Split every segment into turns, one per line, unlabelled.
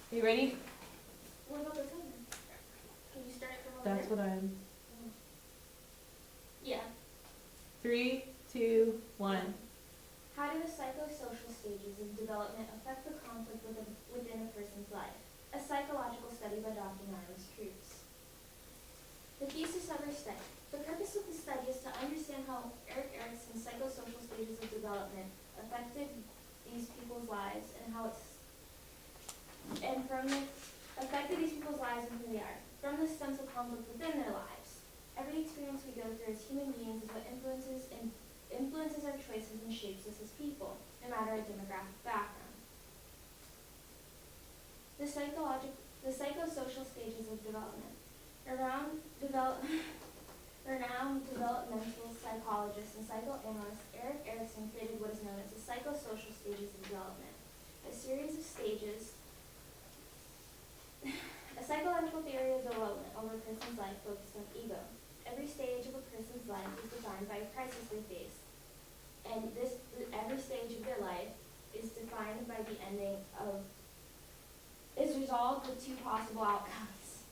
You ready?
What about the timer? Can you start it from over
That's
there?
what I'm.
Yeah.
3, 2, 1.
How do the psychosocial stages of development affect the conflict within a person's life? A psychological study by Dr. Naylis. The thesis of her study. The purpose of the study is to understand how Erik Erikson's psychosocial stages of development affected these people's lives and how it's affected these people's lives and who they are. From this stems the conflict within their lives. Every experience we go through as human beings is what influences our choices and shapes us as people, no matter our demographic background. The psychosocial stages of development. Renowned developmental psychologist and psychoanalyst Erik Erikson created what is known as the psychosocial stages of development, a series of stages. A psychological theory of development over a person's life focused on ego. Every stage of a person's life is defined by a crisis they face, and every stage of their life is defined by the ending of is resolved with two possible outcomes.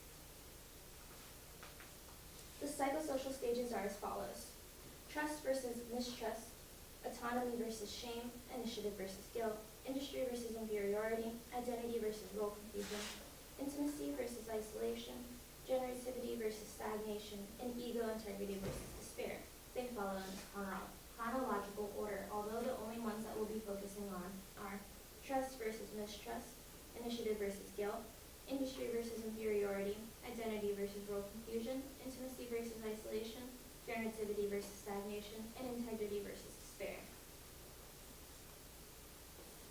The psychosocial stages are as follows: trust versus mistrust, autonomy versus shame, initiative versus guilt, industry versus inferiority, identity versus role confusion, intimacy versus isolation, generativity versus stagnation, and ego integrity versus despair. They follow in chronological order, although the only ones that we'll be focusing on are trust versus mistrust, initiative versus guilt, industry versus inferiority, identity versus role confusion, intimacy versus isolation, generativity versus stagnation, and integrity versus despair.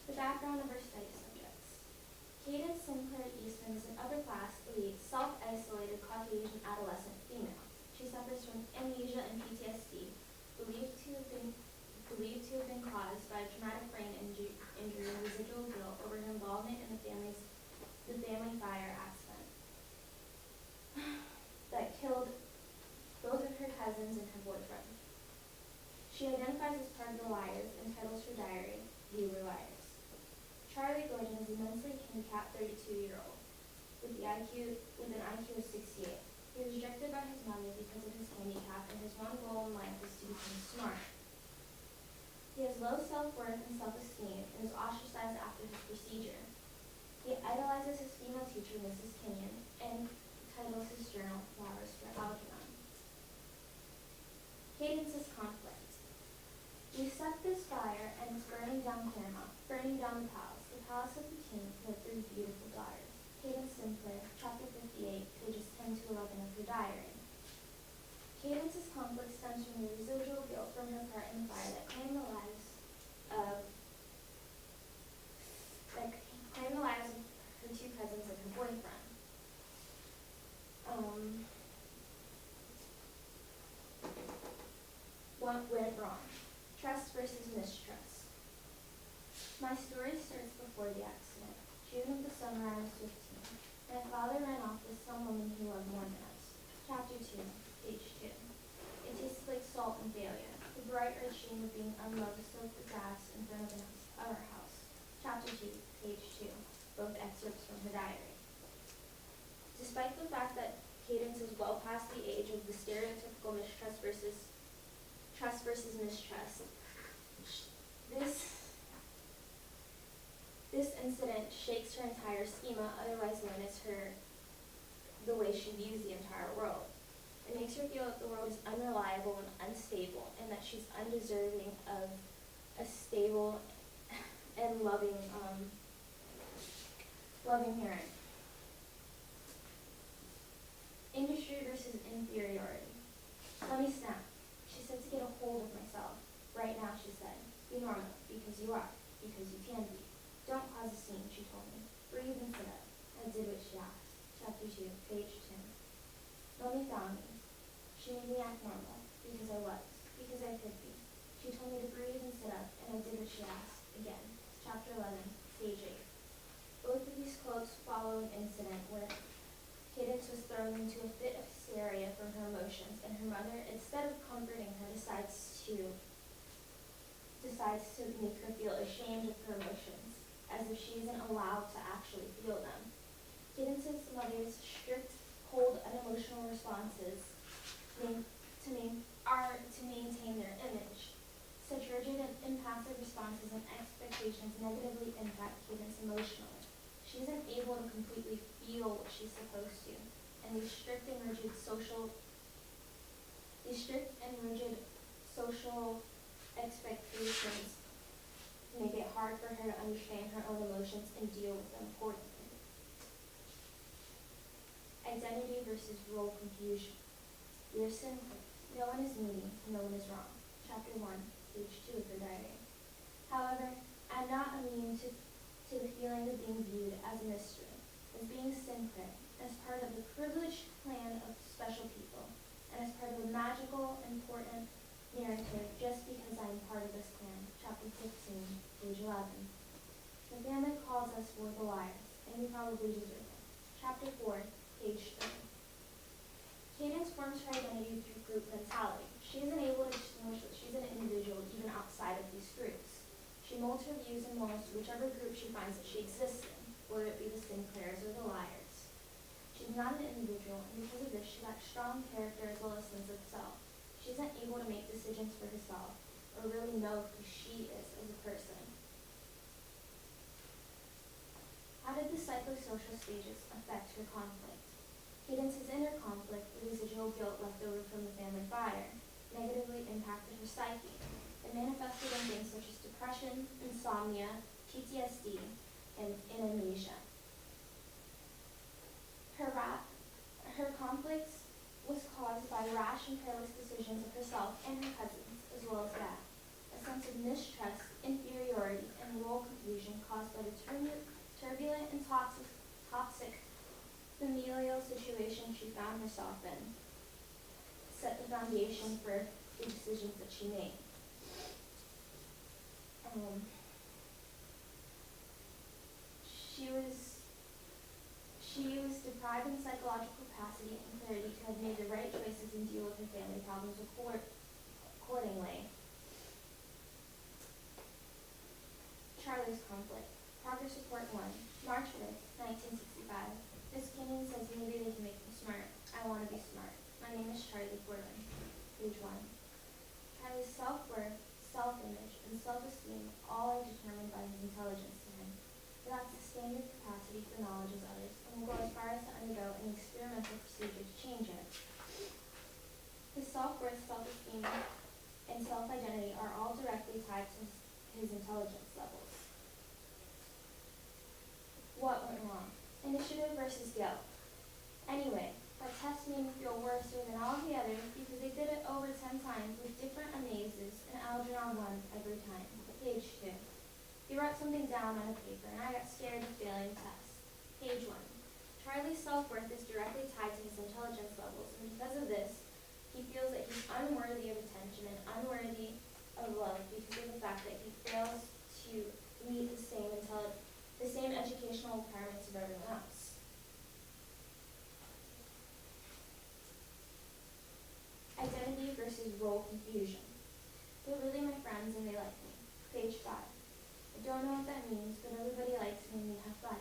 The background of our study subjects. Cadence Sinclair Eastman is an upper-class, elite, self-isolated Caucasian adolescent female. She suffers from amnesia and PTSD, believed to have been caused by a traumatic brain injury and residual guilt over her involvement in the family fire accident that killed both of her cousins and her boyfriend. She identifies as part of the Liars and titles her diary, "We Were Liars." Charlie Gordon is a mentally handicapped 32-year-old with an IQ of 68. He was rejected by his mother because of his handicap, and his one goal in life was to become smart. He has low self-worth and self-esteem and is ostracized after his procedure. He idolizes his female teacher, Mrs. Kenyon, and titles his journal "Flowers for Algernon." Cadence's conflict. We set this fire, and it's burning down Claremont, burning down the palace of the king who had 3 beautiful daughters. Cadence Sinclair, chapter 58, pages 10 to 11 of her diary. Cadence's conflict stems from the residual guilt from her part in the fire that claimed the lives of her 2 cousins and her boyfriend. What went wrong? Trust versus mistrust. My story starts before the accident. June of the summer I was 15. My father ran off with some woman he loved more than us. Chapter 2, page 2. It tasted like salt and failure. The bright red sheen of being unloved soaked the grass in front of our house. Chapter 2, page 2. Both excerpts from her diary. Despite the fact that Cadence is well past the age of the stereotypical trust versus mistrust, this incident shakes her entire schema, otherwise known as the way she views the entire world. It makes her feel that the world is unreliable and unstable, and that she's undeserving of a stable and loving parent. Industry versus inferiority. Let me snap. She said to get a hold of myself. Right now, she said. Be normal, because you are, because you can be. Don't cause a scene, she told me. Breathe and sit up. I did what she asked. Chapter 2, page 10. Mommy found me. She made me act normal, because I was, because I could be. She told me to breathe and sit up, and I did what she asked. Again. Chapter 11, page 8. Both of these quotes follow an incident where Cadence was thrown into a fit of hysteria from her emotions, and her mother, instead of comforting her, decides to make her feel ashamed of her emotions, as if she isn't allowed to actually feel them. Cadence's mother's strict, cold, unemotional responses to maintain their image. Such rigid and impassive responses and expectations negatively impact Cadence emotionally. She isn't able to completely feel what she's supposed to, and these strict and rigid social expectations make it hard for her to understand her own emotions and deal with them accordingly. Identity versus role confusion. You're sinful. No one is mean. No one is wrong. Chapter 1, page 2 of her diary. However, I'm not immune to the feeling of being viewed as a mystery, as being sin-prey, as part of the privileged clan of special people, and as part of a magical, important narrative just because I am part of this clan. Chapter 15, page 11. The family calls us the liars, and we probably deserve it. Chapter 4, page 3. Cadence forms her identity through group mentality. She isn't able to distinguish that she's an individual even outside of these groups. She molds her views and morals to whichever group she finds that she exists in, whether it be the Sinclairs or the Liars. She's not an individual, and because of this, she lacks strong character as well as sense of self. She isn't able to make decisions for herself, or really know who she is as a person. How did the psychosocial stages affect her conflict? Cadence's inner conflict, the residual guilt left over from the family fire, negatively impacted her psyche. It manifested in things such as depression, insomnia, PTSD, and amnesia. Her conflict was caused by rash and careless decisions of herself and her cousins, as well as that. A sense of mistrust, inferiority, and role confusion caused by the turbulent and toxic familial situation she found herself in set the foundation for the decisions that she made. She was deprived in psychological capacity and clarity to have made the right choices and deal with her family problems accordingly. Charlie's conflict. Progress Report 1, March 5th, 1965. Miss Kenyon says maybe they can make me smart. I want to be smart. My name is Charlie Portland. Page 1. Charlie's self-worth, self-image, and self-esteem all are determined by his intelligence to him. He lacks the standard capacity for knowledge as others, and will go as far as to undergo an experimental procedure to change it. His self-worth, self-esteem, and self-identity are all directly tied to his intelligence levels. What went wrong? Initiative versus guilt. Anyway, that test made me feel worse than all the others because they did it over 10 times with different amazes and Algernon 1 every time. Page 2. He wrote something down on a paper and I got scared of failing the test. Page 1. Charlie's self-worth is directly tied to his intelligence levels, and because of this, he feels that he's unworthy of attention and unworthy of love because of the fact that he fails to meet the same educational requirements of everyone else. Identity versus role confusion. They're really my friends and they like me. Page 5. I don't know what that means, but everybody likes me and we have fun.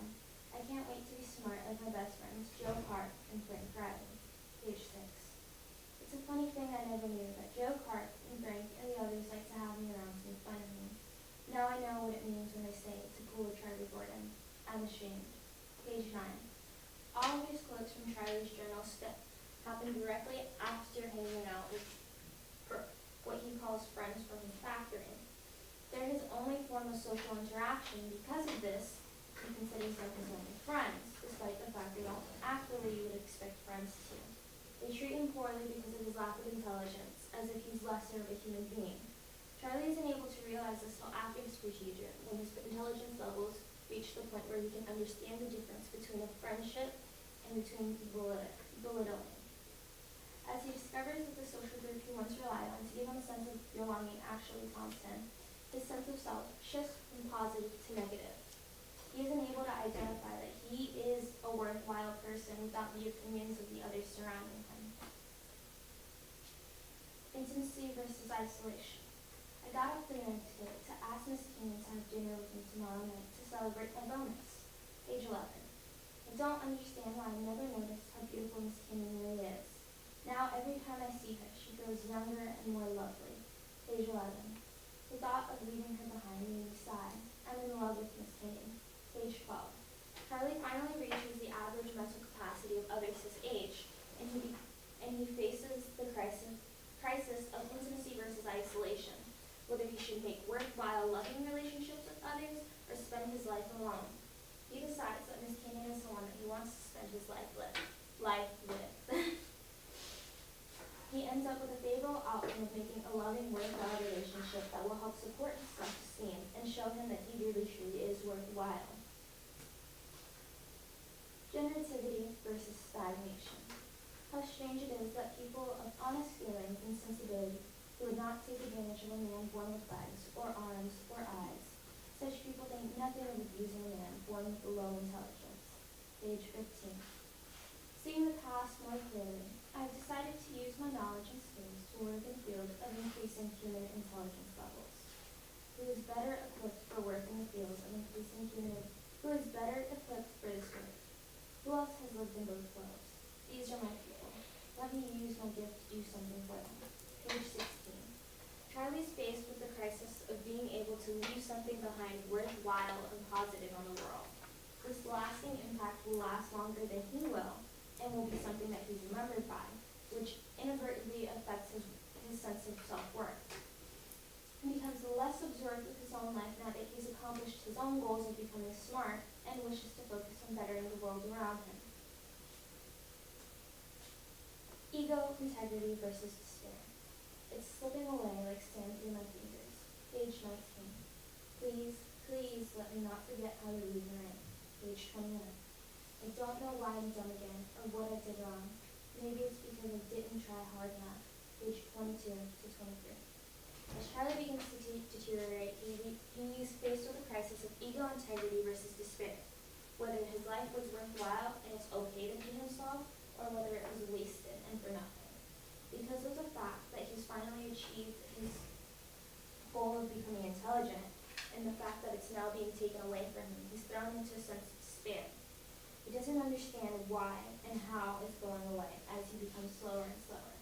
I can't wait to be smart like my best friends, Joe Clark and Frank Riley. Page 6. It's a funny thing I never knew, that Joe Clark and Frank and the others like to have me around to make fun of me. Now I know what it means when they say to cool with Charlie Gordon. I'm ashamed. Page 9. All of these quotes from Charlie's journal happened directly after hanging out with what he calls friends from his factory. They're his only form of social interaction. Because of this, he considers them his only friends, despite the fact they don't act the way you would expect friends to. They treat him poorly because of his lack of intelligence, as if he's lesser of a human being. Charlie isn't able to realize this till after his procedure, when his intelligence levels reach the point where he can understand the difference between a friendship and between belittling. As he discovers that the social group he once relied on to give him a sense of belonging actually taunts him, his sense of self shifts from positive to negative. He isn't able to identify that he is a worthwhile person without the opinions of the others surrounding him. Intimacy versus isolation. I got up the next day to ask Miss King to have dinner with me tomorrow night to celebrate my bonus. Page 11. I don't understand why I never noticed how beautiful Miss Kinney really is. Now every time I see her, she grows younger and more lovely. Page 11. The thought of leaving her behind made me sigh. I'm in love with Miss Kinney. Page 12. Charlie finally reaches the average mental capacity of others his age, and he faces the crisis of intimacy versus isolation, whether he should make worthwhile loving relationships with others or spend his life alone. He decides that Miss Kinney is the one that he wants to spend his life with. He ends up with a favorable outcome of making a loving, worthwhile relationship that will help support his self-esteem and show him that he really truly is worthwhile. Generativity versus stagnation. How strange it is that people of honest feelings and sensibility who would not take advantage of a man born with legs or arms or eyes. Such people think nothing of abusing a man born with low intelligence. Page 15. Seeing the past more clearly, I have decided to use my knowledge and skills to work in the field of increasing human intelligence levels. Who is better equipped for work in the field of increasing human? Who is better equipped for this work? Who else has lived in both worlds? These are my people. Let me use my gift to do something for them. Page 16. Charlie is faced with the crisis of being able to leave something behind worthwhile and positive on the world. This lasting impact will last longer than he will, and will be something that he's remembered by, which inadvertently affects his sense of self-worth. He becomes less absorbed with his own life now that he's accomplished his own goals of becoming smart and wishes to focus on bettering the world around him. Ego, integrity versus despair. It's slipping away like sand through my fingers. Page 19. Please, please let me not forget how to read and write. Page 21. I don't know why I'm dumb again, or what I did wrong. Maybe it's because I didn't try hard enough. Page 22 to 23. As Charlie begins to deteriorate, he's faced with a crisis of ego, integrity versus despair. Whether his life was worthwhile and it's okay to be himself, or whether it was wasted and for nothing. Because of the fact that he's finally achieved his goal of becoming intelligent, and the fact that it's now being taken away from him, he's thrown into a sense of despair. He doesn't understand why and how it's going away as he becomes slower and slower.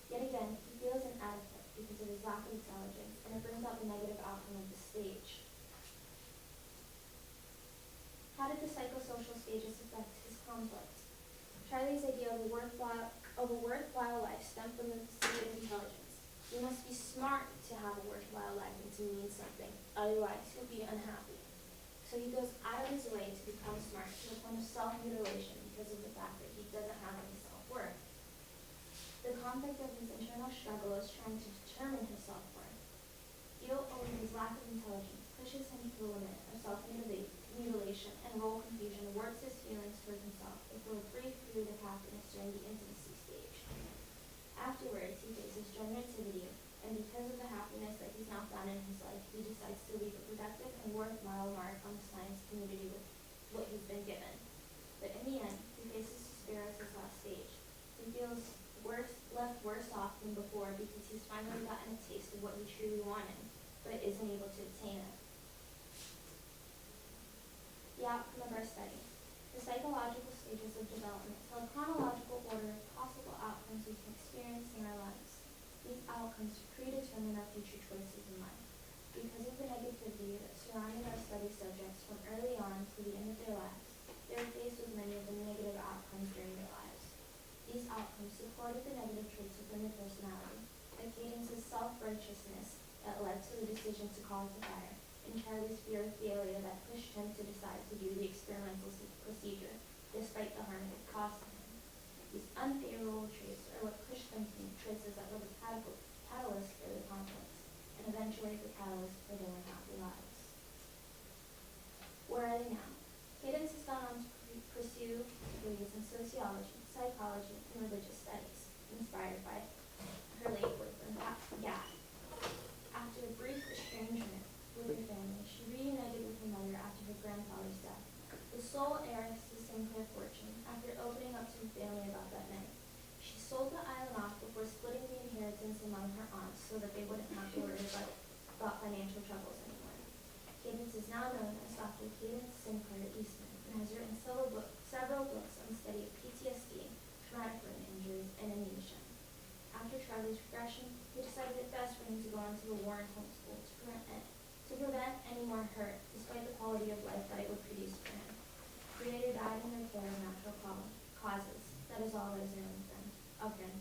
Yet again, he feels inadequate because of his lack of intelligence, and it brings out the negative outcome of the stage. How did the psychosocial stages affect his conflict? Charlie's idea of a worthwhile life stemmed from the state of intelligence. You must be smart to have a worthwhile life and to mean something, otherwise you'll be unhappy. So he goes out of his way to become smart to the point of self-mutilation because of the fact that he doesn't have any self-worth. The conflict of his internal struggle is trying to determine his self-worth. Guilt over his lack of intelligence pushes him to the limit of self-mutilation, and role confusion warps his feelings toward himself before a brief period of happiness during the intimacy stage. Afterwards, he faces generativity, and because of the happiness that he's now found in his life, he decides to leave a productive and worthwhile mark on the science community with what he's been given. But in the end, he faces despair as his last stage. He feels left worse off than before because he's finally gotten a taste of what he truly wanted, but isn't able to obtain it. The outcome of our study. The psychological stages of development tell a chronological order of possible outcomes we can experience in our lives. These outcomes predetermine our future choices in life. Because of the negativity that surrounded our study subjects from early on to the end of their lives, they were faced with many of the negative outcomes during their lives. These outcomes supported the negative traits within their personality, a cadence of self-righteousness that led to the decision to cause the fire, and Charlie's fear of failure that pushed him to decide to do the experimental procedure, despite the harm it would cost him. These unfavorable traits are what pushed them to make choices that were the catalyst for the conflicts, and eventually the catalyst for their unhappy lives. Where are they now? Cadence has gone on to pursue degrees in sociology, psychology, and religious studies, inspired by her late boyfriend, Gad. After a brief estrangement with her family, she reunited with her mother after her grandfather's death. The sole heiress to Sinclair fortune, after opening up to her family about that night, she sold the island off before splitting the inheritance among her aunts so that they wouldn't have to worry about financial troubles anymore. is now known as Dr. Cadence Sinclair Eastman and has written several books on the study of PTSD, traumatic brain injuries, and amnesia. After Charlie's regression, we decided it best for him to go on to the Warren homeschool to prevent any more hurt, despite the quality of life that it would produce for him. Creator died in their care of natural causes. That is all that is known of him.